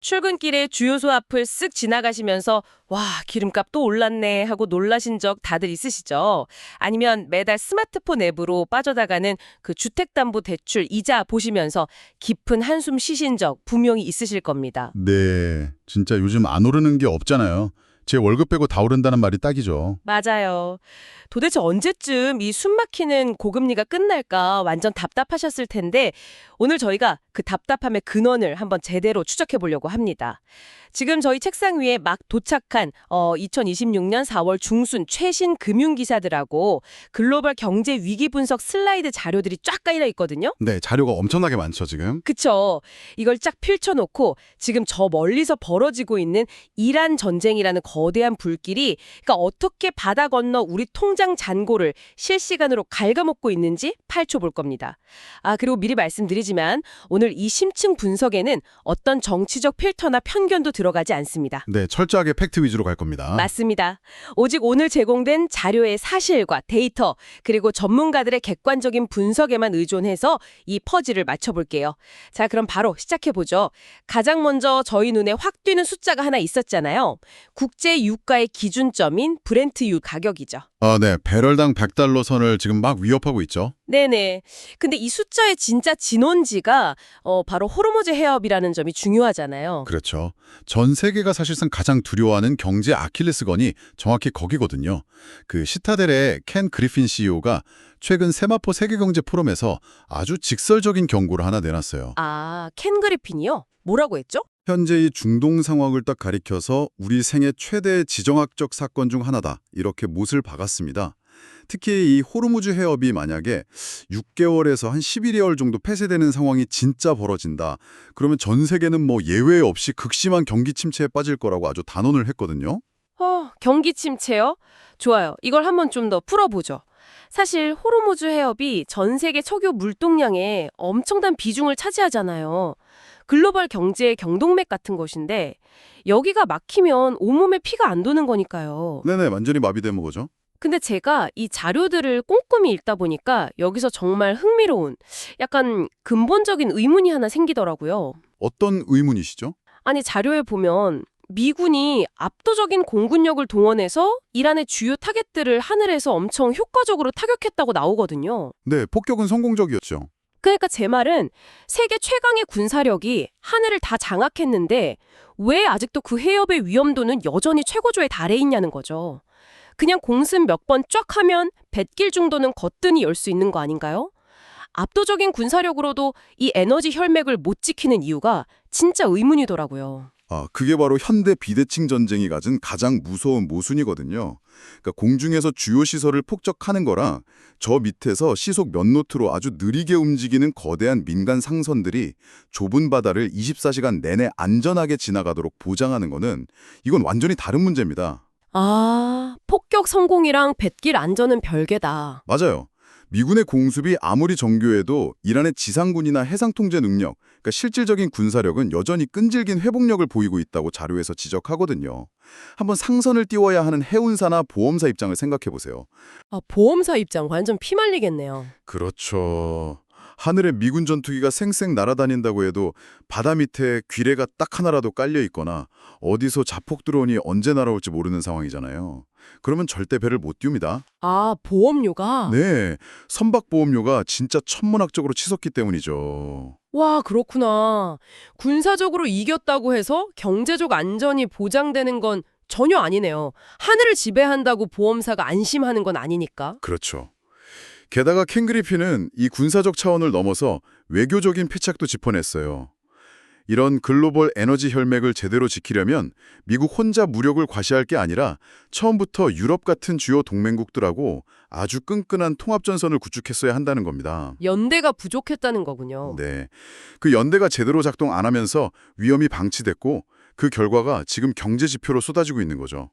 출근길에 주유소 앞을 쓱 지나가시면서 와, 기름값 또 올랐네 하고 놀라신 적 다들 있으시죠? 아니면 매달 스마트폰 앱으로 빠져나가는 그 주택담보대출 이자 보시면서 깊은 한숨 쉬신 적 분명히 있으실 겁니다. 네, 진짜 요즘 안 오르는 게 없잖아요. 제 월급 빼고 다 오른다는 말이 딱이죠. 맞아요. 도대체 언제쯤 이 숨막히는 고금리가 끝날까 완전 답답하셨을 텐데 오늘 저희가 그 답답함의 근원을 한번 제대로 추적해 보려고 합니다. 지금 저희 책상 위에 막 도착한 2026년 4월 중순 최신 금융기사들하고 글로벌 경제 위기 분석 슬라이드 자료들이 쫙 깔려 있거든요. 네, 자료가 엄청나게 많죠, 지금. 그쵸. 이걸 쫙 펼쳐놓고 지금 저 멀리서 벌어지고 있는 이란 전쟁이라는 거대한 불길이 그러니까 어떻게 바다 건너 우리 통장 잔고를 실시간으로 갉아먹고 있는지 파헤쳐 볼 겁니다. 그리고 미리 말씀드리지만 오늘 이 심층 분석에는 어떤 정치적 필터나 편견도 들어가지 않습니다. 네, 철저하게 팩트 위주로 갈 겁니다. 맞습니다. 오직 오늘 제공된 자료의 사실과 데이터 그리고 전문가들의 객관적인 분석에만 의존해서 이 퍼즐을 맞춰볼게요. 자, 그럼 바로 시작해보죠. 가장 먼저 저희 눈에 확 띄는 숫자가 하나 있었잖아요. 국제 유가의 기준점인 브렌트유 가격이죠. 네, 배럴당 100달러 선을 지금 막 위협하고 있죠. 네네. 근데 이 숫자의 진짜 진원지가 바로 호르무즈 해협이라는 점이 중요하잖아요. 그렇죠. 전 세계가 사실상 가장 두려워하는 경제 아킬레스건이 정확히 거기거든요. 그 시타델의 켄 그리핀 CEO가 최근 세마포 세계경제 포럼에서 아주 직설적인 경고를 하나 내놨어요. 켄 그리핀이요? 뭐라고 했죠? 현재 이 중동 상황을 딱 가리켜서 우리 생애 최대 지정학적 사건 중 하나다. 이렇게 못을 박았습니다. 특히 이 호르무즈 해협이 만약에 6개월에서 한 11개월 정도 폐쇄되는 상황이 진짜 벌어진다. 그러면 전 세계는 뭐 예외 없이 극심한 경기 침체에 빠질 거라고 아주 단언을 했거든요. 경기 침체요? 좋아요. 이걸 한번 좀 더 풀어보죠. 사실 호르무즈 해협이 전 세계 석유 물동량의 엄청난 비중을 차지하잖아요. 글로벌 경제의 경동맥 같은 것인데 여기가 막히면 온몸에 피가 안 도는 거니까요. 네네, 완전히 마비되는 거죠. 근데 제가 이 자료들을 꼼꼼히 읽다 보니까 여기서 정말 흥미로운 약간 근본적인 의문이 하나 생기더라고요. 어떤 의문이시죠? 아니, 자료에 보면 미군이 압도적인 공군력을 동원해서 이란의 주요 타겟들을 하늘에서 엄청 효과적으로 타격했다고 나오거든요. 네, 폭격은 성공적이었죠. 그러니까 제 말은 세계 최강의 군사력이 하늘을 다 장악했는데 왜 아직도 그 해협의 위험도는 여전히 최고조에 달해 있냐는 거죠. 그냥 공습 몇 번 쫙 하면 뱃길 정도는 거뜬히 열 수 있는 거 아닌가요? 압도적인 군사력으로도 이 에너지 혈맥을 못 지키는 이유가 진짜 의문이더라고요. 그게 바로 현대 비대칭 전쟁이 가진 가장 무서운 모순이거든요. 그러니까 공중에서 주요 시설을 폭격하는 거랑 저 밑에서 시속 몇 노트로 아주 느리게 움직이는 거대한 민간 상선들이 좁은 바다를 24시간 내내 안전하게 지나가도록 보장하는 거는 이건 완전히 다른 문제입니다. 폭격 성공이랑 뱃길 안전은 별개다. 맞아요. 미군의 공습이 아무리 정교해도 이란의 지상군이나 해상 통제 능력, 그러니까 실질적인 군사력은 여전히 끈질긴 회복력을 보이고 있다고 자료에서 지적하거든요. 한번 상선을 띄워야 하는 해운사나 보험사 입장을 생각해 보세요. 보험사 입장 완전 피말리겠네요. 그렇죠. 하늘에 미군 전투기가 쌩쌩 날아다닌다고 해도 바다 밑에 귀뢰가 딱 하나라도 깔려 있거나 어디서 자폭 드론이 언제 날아올지 모르는 상황이잖아요. 그러면 절대 배를 못 띄웁니다. 보험료가? 네, 선박보험료가 진짜 천문학적으로 치솟기 때문이죠. 와, 그렇구나. 군사적으로 이겼다고 해서 경제적 안전이 보장되는 건 전혀 아니네요. 하늘을 지배한다고 보험사가 안심하는 건 아니니까. 그렇죠. 게다가 켄 그리핀은 이 군사적 차원을 넘어서 외교적인 패착도 짚어냈어요. 이런 글로벌 에너지 혈맥을 제대로 지키려면 미국 혼자 무력을 과시할 게 아니라 처음부터 유럽 같은 주요 동맹국들하고 아주 끈끈한 통합전선을 구축했어야 한다는 겁니다. 연대가 부족했다는 거군요. 네, 그 연대가 제대로 작동 안 하면서 위험이 방치됐고 그 결과가 지금 경제 지표로 쏟아지고 있는 거죠.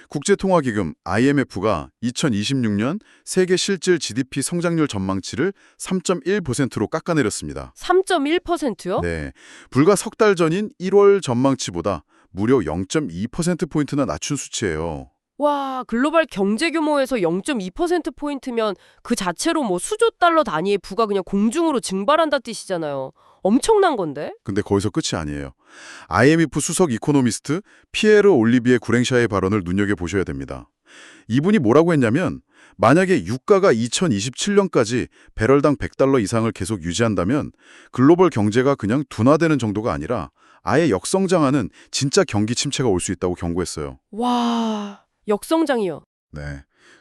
국제통화기금 IMF가 2026년 세계 실질 GDP 성장률 전망치를 3.1%로 깎아내렸습니다. 3.1%요? 네, 불과 석 달 전인 1월 전망치보다 무려 0.2%포인트나 낮춘 수치예요. 와, 글로벌 경제 규모에서 0.2%포인트면 그 자체로 뭐 수조 달러 단위의 부가 그냥 공중으로 증발한다 뜻이잖아요. 엄청난 건데? 근데 거기서 끝이 아니에요. IMF 수석 이코노미스트 피에르 올리비에 구랭샤의 발언을 눈여겨보셔야 됩니다. 이분이 뭐라고 했냐면 만약에 유가가 2027년까지 배럴당 100달러 이상을 계속 유지한다면 글로벌 경제가 그냥 둔화되는 정도가 아니라 아예 역성장하는 진짜 경기 침체가 올 수 있다고 경고했어요. 와, 역성장이요. 네.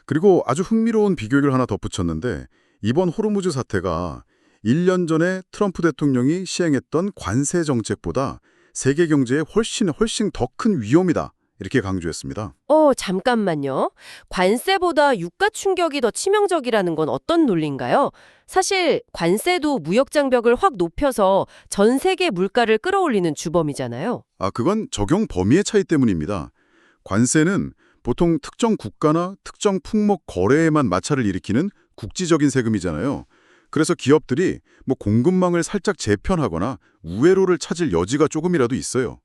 그리고 아주 흥미로운 비교를 하나 덧붙였는데 이번 호르무즈 사태가 1년 전에 트럼프 대통령이 시행했던 관세 정책보다 세계 경제에 훨씬 더 큰 위험이다. 이렇게 강조했습니다. 잠깐만요. 관세보다 유가 충격이 더 치명적이라는 건 어떤 논리인가요? 사실 관세도 무역 장벽을 확 높여서 전 세계 물가를 끌어올리는 주범이잖아요. 그건 적용 범위의 차이 때문입니다. 관세는 보통 특정 국가나 특정 품목 거래에만 마찰을 일으키는 국지적인 세금이잖아요. 그래서 기업들이 공급망을 살짝 재편하거나 우회로를 찾을 여지가 조금이라도 있어요.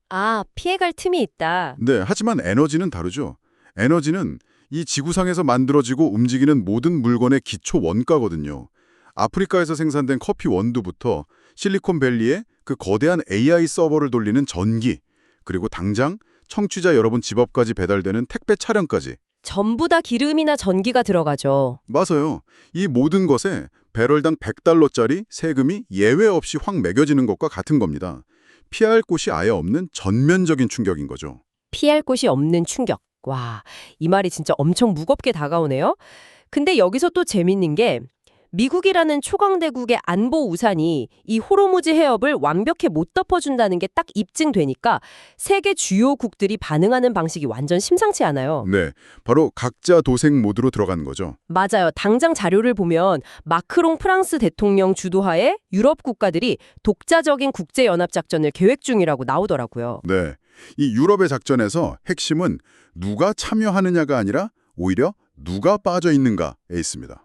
피해갈 틈이 있다. 네, 하지만 에너지는 다르죠. 에너지는 이 지구상에서 만들어지고 움직이는 모든 물건의 기초 원가거든요. 아프리카에서 생산된 커피 원두부터 실리콘밸리에 그 거대한 AI 서버를 돌리는 전기, 그리고 당장 청취자 여러분 집 앞까지 배달되는 택배 차량까지. 전부 다 기름이나 전기가 들어가죠. 맞아요. 이 모든 것에 배럴당 100달러짜리 세금이 예외 없이 확 매겨지는 것과 같은 겁니다. 피할 곳이 아예 없는 전면적인 충격인 거죠. 피할 곳이 없는 충격. 와, 이 말이 진짜 엄청 무겁게 다가오네요. 근데 여기서 또 재밌는 게 미국이라는 초강대국의 안보 우산이 이 호르무즈 해협을 완벽히 못 덮어준다는 게 딱 입증되니까 세계 주요국들이 반응하는 방식이 완전 심상치 않아요. 네, 바로 각자 도생 모드로 들어가는 거죠. 맞아요. 당장 자료를 보면 마크롱 프랑스 대통령 주도하에 유럽 국가들이 독자적인 국제연합작전을 계획 중이라고 나오더라고요. 네, 이 유럽의 작전에서 핵심은 누가 참여하느냐가 아니라 오히려 누가 빠져 있는가에 있습니다.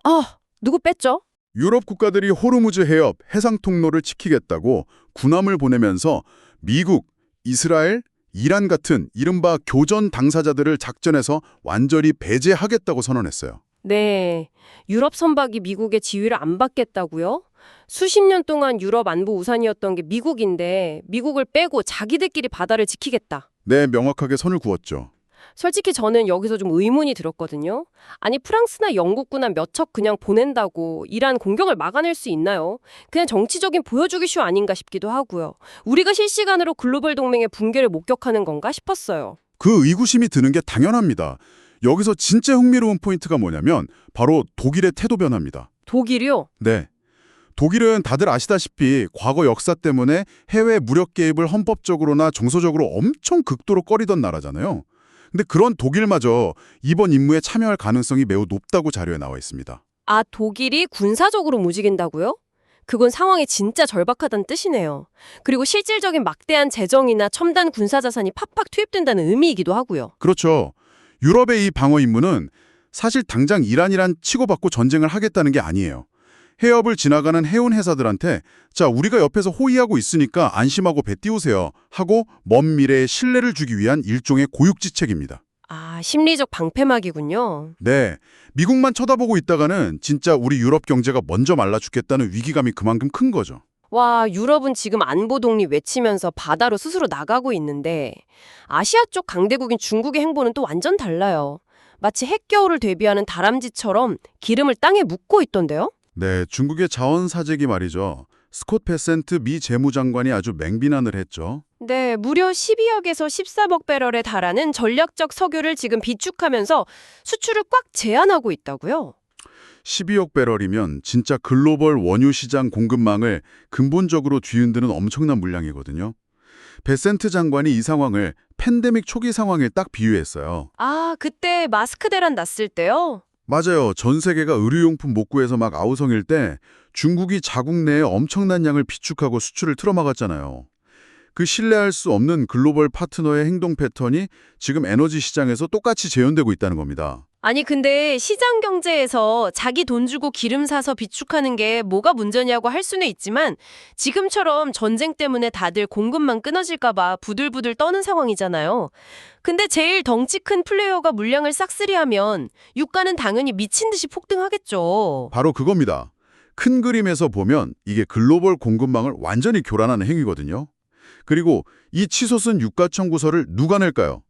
누구 뺐죠? 유럽 국가들이 호르무즈 해협 해상 통로를 지키겠다고 군함을 보내면서 미국, 이스라엘, 이란 같은 이른바 교전 당사자들을 작전에서 완전히 배제하겠다고 선언했어요. 네, 유럽 선박이 미국의 지휘를 안 받겠다고요? 수십 년 동안 유럽 안보 우산이었던 게 미국인데 미국을 빼고 자기들끼리 바다를 지키겠다. 네, 명확하게 선을 그었죠. 솔직히 저는 여기서 좀 의문이 들었거든요. 아니 프랑스나 영국군한 몇 척 그냥 보낸다고 이란 공격을 막아낼 수 있나요? 그냥 정치적인 보여주기 쇼 아닌가 싶기도 하고요. 우리가 실시간으로 글로벌 동맹의 붕괴를 목격하는 건가 싶었어요. 그 의구심이 드는 게 당연합니다. 여기서 진짜 흥미로운 포인트가 뭐냐면 바로 독일의 태도 변화입니다. 독일이요? 네. 독일은 다들 아시다시피 과거 역사 때문에 해외 무력 개입을 헌법적으로나 정서적으로 엄청 극도로 꺼리던 나라잖아요. 근데 그런 독일마저 이번 임무에 참여할 가능성이 매우 높다고 자료에 나와 있습니다. 독일이 군사적으로 움직인다고요? 그건 상황이 진짜 절박하다는 뜻이네요. 그리고 실질적인 막대한 재정이나 첨단 군사자산이 팍팍 투입된다는 의미이기도 하고요. 그렇죠. 유럽의 이 방어 임무는 사실 당장 이란이란 치고받고 전쟁을 하겠다는 게 아니에요. 해협을 지나가는 해운 회사들한테 자, 우리가 옆에서 호위하고 있으니까 안심하고 배 띄우세요 하고 먼 미래에 신뢰를 주기 위한 일종의 고육지책입니다. 심리적 방패막이군요. 네, 미국만 쳐다보고 있다가는 진짜 우리 유럽 경제가 먼저 말라 죽겠다는 위기감이 그만큼 큰 거죠. 와, 유럽은 지금 안보 독립 외치면서 바다로 스스로 나가고 있는데 아시아 쪽 강대국인 중국의 행보는 또 완전 달라요. 마치 핵겨울을 대비하는 다람쥐처럼 기름을 땅에 묻고 있던데요? 네, 중국의 자원사재기 말이죠. 스콧 베센트 미 재무장관이 아주 맹비난을 했죠. 네, 무려 12억에서 13억 배럴에 달하는 전략적 석유를 지금 비축하면서 수출을 꽉 제한하고 있다고요? 12억 배럴이면 진짜 글로벌 원유 시장 공급망을 근본적으로 뒤흔드는 엄청난 물량이거든요. 베센트 장관이 이 상황을 팬데믹 초기 상황에 딱 비유했어요. 그때 마스크 대란 났을 때요? 맞아요. 전 세계가 의료용품 못 구해서 막 아우성일 때 중국이 자국 내에 엄청난 양을 비축하고 수출을 틀어막았잖아요. 그 신뢰할 수 없는 글로벌 파트너의 행동 패턴이 지금 에너지 시장에서 똑같이 재현되고 있다는 겁니다. 아니 근데 시장 경제에서 자기 돈 주고 기름 사서 비축하는 게 뭐가 문제냐고 할 수는 있지만 지금처럼 전쟁 때문에 다들 공급망 끊어질까 봐 부들부들 떠는 상황이잖아요. 근데 제일 덩치 큰 플레이어가 물량을 싹쓸이하면 유가는 당연히 미친 듯이 폭등하겠죠. 바로 그겁니다. 큰 그림에서 보면 이게 글로벌 공급망을 완전히 교란하는 행위거든요. 그리고 이 치솟은 유가 청구서를 누가 낼까요?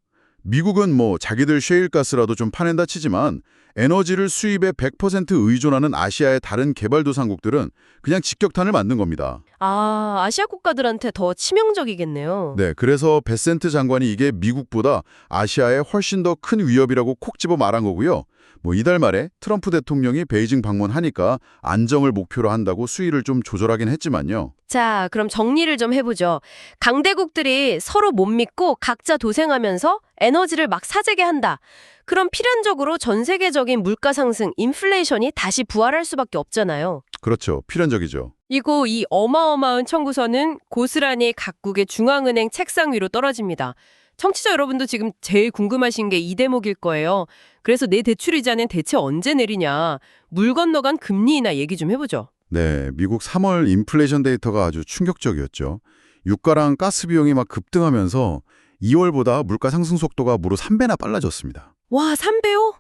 미국은 뭐 자기들 셰일가스라도 좀 파낸다 치지만 에너지를 수입에 100% 의존하는 아시아의 다른 개발도상국들은 그냥 직격탄을 맞는 겁니다. 아, 아시아 국가들한테 더 치명적이겠네요. 네, 그래서 베센트 장관이 이게 미국보다 아시아에 훨씬 더 큰 위협이라고 콕 집어 말한 거고요. 뭐 이달 말에 트럼프 대통령이 베이징 방문하니까 안정을 목표로 한다고 수위를 좀 조절하긴 했지만요. 자, 그럼 정리를 좀 해보죠. 강대국들이 서로 못 믿고 각자 도생하면서 에너지를 막 사재게 한다. 그럼 필연적으로 전 세계적인 물가 상승, 인플레이션이 다시 부활할 수밖에 없잖아요. 그렇죠. 필연적이죠. 이고 이 어마어마한 청구서는 고스란히 각국의 중앙은행 책상 위로 떨어집니다. 청취자 여러분도 지금 제일 궁금하신 게 이 대목일 거예요. 그래서 내 대출이자는 대체 언제 내리냐. 물 건너간 금리 인하 얘기 좀 해보죠. 네, 미국 3월 인플레이션 데이터가 아주 충격적이었죠. 유가랑 가스 비용이 막 급등하면서 2월보다 물가 상승 속도가 무려 3배나 빨라졌습니다. 와, 3배요?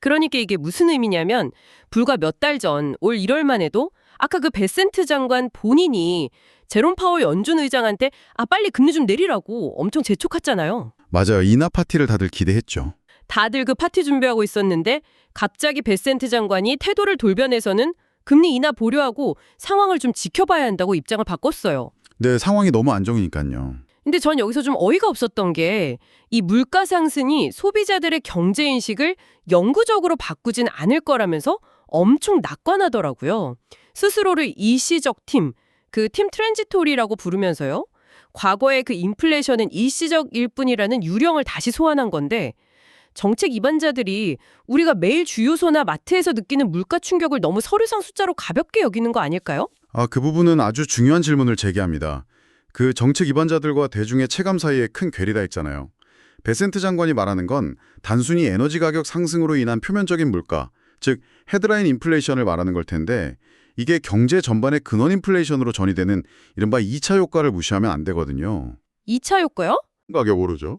그러니까 이게 무슨 의미냐면 불과 몇 달 전 올 1월만 해도 아까 그 베센트 장관 본인이 제롬 파월 연준 의장한테 빨리 금리 좀 내리라고 엄청 재촉했잖아요. 맞아요. 인하 파티를 다들 기대했죠. 다들 그 파티 준비하고 있었는데 갑자기 베센트 장관이 태도를 돌변해서는 금리 인하 보류하고 상황을 좀 지켜봐야 한다고 입장을 바꿨어요. 네, 상황이 너무 안 좋으니까요. 근데 전 여기서 좀 어이가 없었던 게 이 물가 상승이 소비자들의 경제 인식을 영구적으로 바꾸진 않을 거라면서 엄청 낙관하더라고요. 스스로를 일시적 팀, 그 팀 트랜지토리라고 부르면서요. 과거의 그 인플레이션은 일시적일 뿐이라는 유령을 다시 소환한 건데 정책 입안자들이 우리가 매일 주유소나 마트에서 느끼는 물가 충격을 너무 서류상 숫자로 가볍게 여기는 거 아닐까요? 그 부분은 아주 중요한 질문을 제기합니다. 그 정책 입안자들과 대중의 체감 사이에 큰 괴리가 있잖아요. 베센트 장관이 말하는 건 단순히 에너지 가격 상승으로 인한 표면적인 물가, 즉 헤드라인 인플레이션을 말하는 걸 텐데 이게 경제 전반의 근원 인플레이션으로 전이되는 이른바 2차 효과를 무시하면 안 되거든요. 2차 효과요? 가격 오르죠.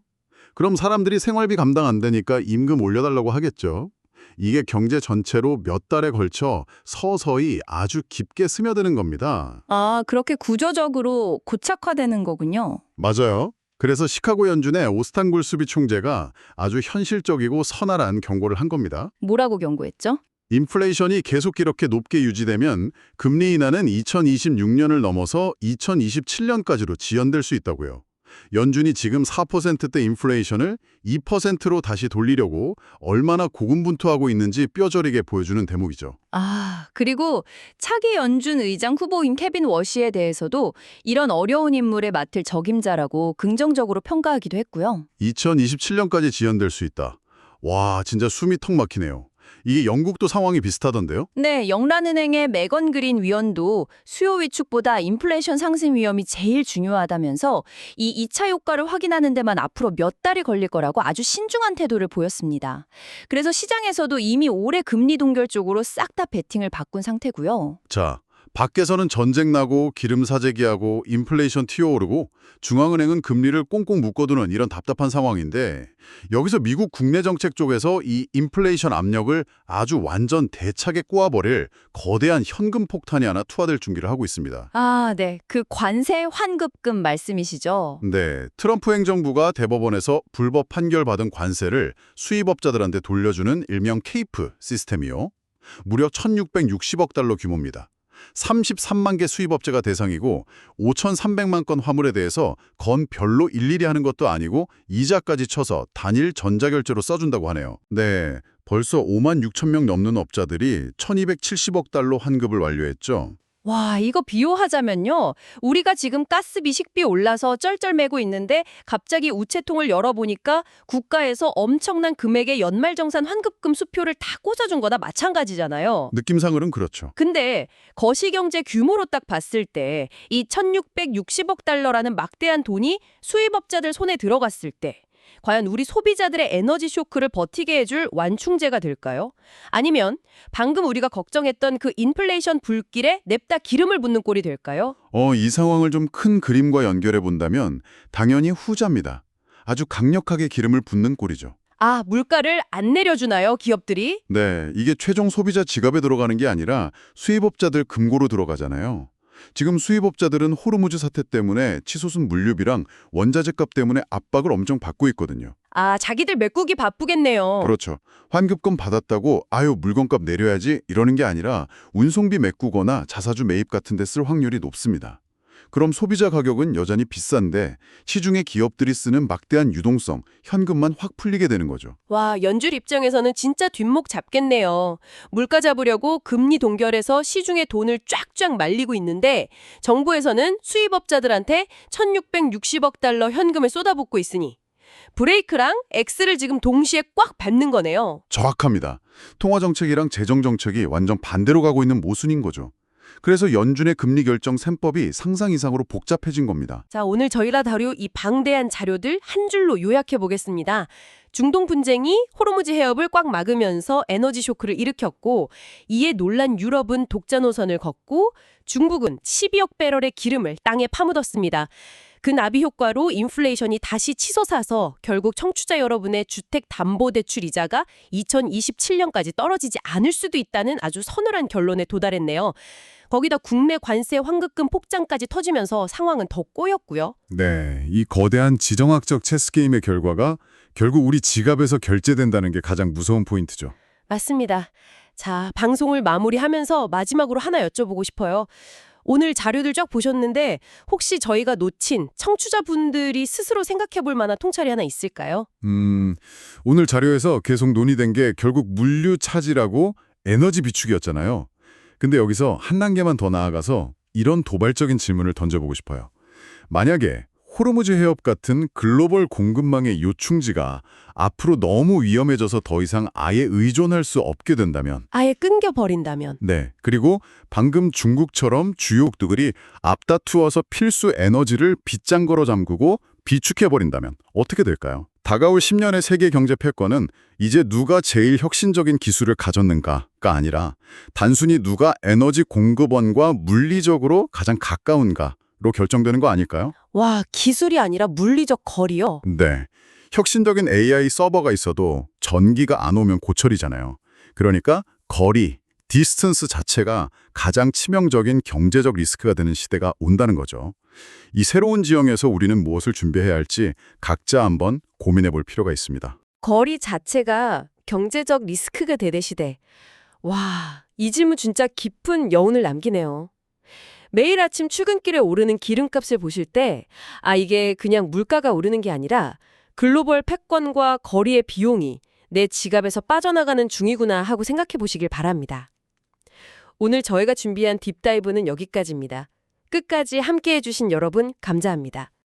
그럼 사람들이 생활비 감당 안 되니까 임금 올려달라고 하겠죠. 이게 경제 전체로 몇 달에 걸쳐 서서히 아주 깊게 스며드는 겁니다. 아, 그렇게 구조적으로 고착화되는 거군요. 맞아요. 그래서 시카고 연준의 오스탄굴 수비 총재가 아주 현실적이고 서늘한 경고를 한 겁니다. 뭐라고 경고했죠? 인플레이션이 계속 이렇게 높게 유지되면 금리 인하는 2026년을 넘어서 2027년까지로 지연될 수 있다고요. 연준이 지금 4%대 인플레이션을 2%로 다시 돌리려고 얼마나 고군분투하고 있는지 뼈저리게 보여주는 대목이죠. 아, 그리고 차기 연준 의장 후보인 케빈 워시에 대해서도 이런 어려운 인물에 맡을 적임자라고 긍정적으로 평가하기도 했고요. 2027년까지 지연될 수 있다. 와, 진짜 숨이 턱 막히네요. 이게 영국도 상황이 비슷하던데요? 네, 영란은행의 메건 그린 위원도 수요 위축보다 인플레이션 상승 위험이 제일 중요하다면서 이 2차 효과를 확인하는 데만 앞으로 몇 달이 걸릴 거라고 아주 신중한 태도를 보였습니다. 그래서 시장에서도 이미 올해 금리 동결 쪽으로 싹 다 베팅을 바꾼 상태고요. 자, 밖에서는 전쟁 나고 기름 사재기하고 인플레이션 튀어오르고 중앙은행은 금리를 꽁꽁 묶어두는 이런 답답한 상황인데 여기서 미국 국내 정책 쪽에서 이 인플레이션 압력을 아주 완전 대차게 꼬아버릴 거대한 현금 폭탄이 하나 투하될 준비를 하고 있습니다. 아, 네. 그 관세 환급금 말씀이시죠? 네, 트럼프 행정부가 대법원에서 불법 판결받은 관세를 수입업자들한테 돌려주는 일명 케이프 시스템이요. 무려 1,660억 달러 규모입니다. 33만 개 수입업체가 대상이고 5,300만 건 화물에 대해서 건 별로 일일이 하는 것도 아니고 이자까지 쳐서 단일 전자결제로 써준다고 하네요. 네, 벌써 5만 6천 명 넘는 업자들이 1,270억 달러 환급을 완료했죠. 와, 이거 비유하자면요. 우리가 지금 가스비, 식비 올라서 쩔쩔매고 있는데 갑자기 우체통을 열어보니까 국가에서 엄청난 금액의 연말정산 환급금 수표를 다 꽂아준 거나 마찬가지잖아요. 느낌상으로는 그렇죠. 근데 거시경제 규모로 딱 봤을 때 이 1,660억 달러라는 막대한 돈이 수입업자들 손에 들어갔을 때 과연 우리 소비자들의 에너지 쇼크를 버티게 해줄 완충제가 될까요? 아니면 방금 우리가 걱정했던 그 인플레이션 불길에 냅다 기름을 붓는 꼴이 될까요? 이 상황을 좀 큰 그림과 연결해 본다면 당연히 후자입니다. 아주 강력하게 기름을 붓는 꼴이죠. 아, 물가를 안 내려주나요, 기업들이? 네, 이게 최종 소비자 지갑에 들어가는 게 아니라 수입업자들 금고로 들어가잖아요. 지금 수입업자들은 호르무즈 사태 때문에 치솟은 물류비랑 원자재 값 때문에 압박을 엄청 받고 있거든요. 아, 자기들 메꾸기 바쁘겠네요. 그렇죠. 환급금 받았다고 아유 물건값 내려야지 이러는 게 아니라 운송비 메꾸거나 자사주 매입 같은 데 쓸 확률이 높습니다. 그럼 소비자 가격은 여전히 비싼데 시중의 기업들이 쓰는 막대한 유동성, 현금만 확 풀리게 되는 거죠. 와, 연줄 입장에서는 진짜 뒷목 잡겠네요. 물가 잡으려고 금리 동결해서 시중에 돈을 쫙쫙 말리고 있는데 정부에서는 수입업자들한테 1,660억 달러 현금을 쏟아붓고 있으니 브레이크랑 X를 지금 동시에 꽉 밟는 거네요. 정확합니다. 통화정책이랑 재정정책이 완전 반대로 가고 있는 모순인 거죠. 그래서 연준의 금리 결정 셈법이 상상 이상으로 복잡해진 겁니다. 자, 오늘 저희가 다룰 이 방대한 자료들 한 줄로 요약해 보겠습니다. 중동 분쟁이 호르무즈 해협을 꽉 막으면서 에너지 쇼크를 일으켰고, 이에 놀란 유럽은 독자 노선을 걷고 중국은 12억 배럴의 기름을 땅에 파묻었습니다. 그 나비 효과로 인플레이션이 다시 치솟아서 결국 청취자 여러분의 주택담보대출 이자가 2027년까지 떨어지지 않을 수도 있다는 아주 서늘한 결론에 도달했네요. 거기다 국내 관세 환급금 폭장까지 터지면서 상황은 더 꼬였고요. 네, 이 거대한 지정학적 체스게임의 결과가 결국 우리 지갑에서 결제된다는 게 가장 무서운 포인트죠. 맞습니다. 자, 방송을 마무리하면서 마지막으로 하나 여쭤보고 싶어요. 오늘 자료들 쫙 보셨는데 혹시 저희가 놓친 청취자분들이 스스로 생각해 볼 만한 통찰이 하나 있을까요? 오늘 자료에서 계속 논의된 게 결국 물류 차질하고 에너지 비축이었잖아요. 근데 여기서 한 단계만 더 나아가서 이런 도발적인 질문을 던져보고 싶어요. 만약에 호르무즈 해협 같은 글로벌 공급망의 요충지가 앞으로 너무 위험해져서 더 이상 아예 의존할 수 없게 된다면, 아예 끊겨버린다면. 네, 그리고 방금 중국처럼 주요국들이 앞다투어서 필수 에너지를 빗장 걸어 잠그고 비축해버린다면 어떻게 될까요? 다가올 10년의 세계 경제 패권은 이제 누가 제일 혁신적인 기술을 가졌는가가 아니라 단순히 누가 에너지 공급원과 물리적으로 가장 가까운가로 결정되는 거 아닐까요? 와, 기술이 아니라 물리적 거리요. 네. 혁신적인 AI 서버가 있어도 전기가 안 오면 고철이잖아요. 그러니까 거리, 디스턴스 자체가 가장 치명적인 경제적 리스크가 되는 시대가 온다는 거죠. 이 새로운 지형에서 우리는 무엇을 준비해야 할지 각자 한번 고민해 볼 필요가 있습니다. 거리 자체가 경제적 리스크가 되는 시대. 와, 이 질문 진짜 깊은 여운을 남기네요. 매일 아침 출근길에 오르는 기름값을 보실 때, 아, 이게 그냥 물가가 오르는 게 아니라 글로벌 패권과 거리의 비용이 내 지갑에서 빠져나가는 중이구나 하고 생각해 보시길 바랍니다. 오늘 저희가 준비한 딥다이브는 여기까지입니다. 끝까지 함께해 주신 여러분 감사합니다.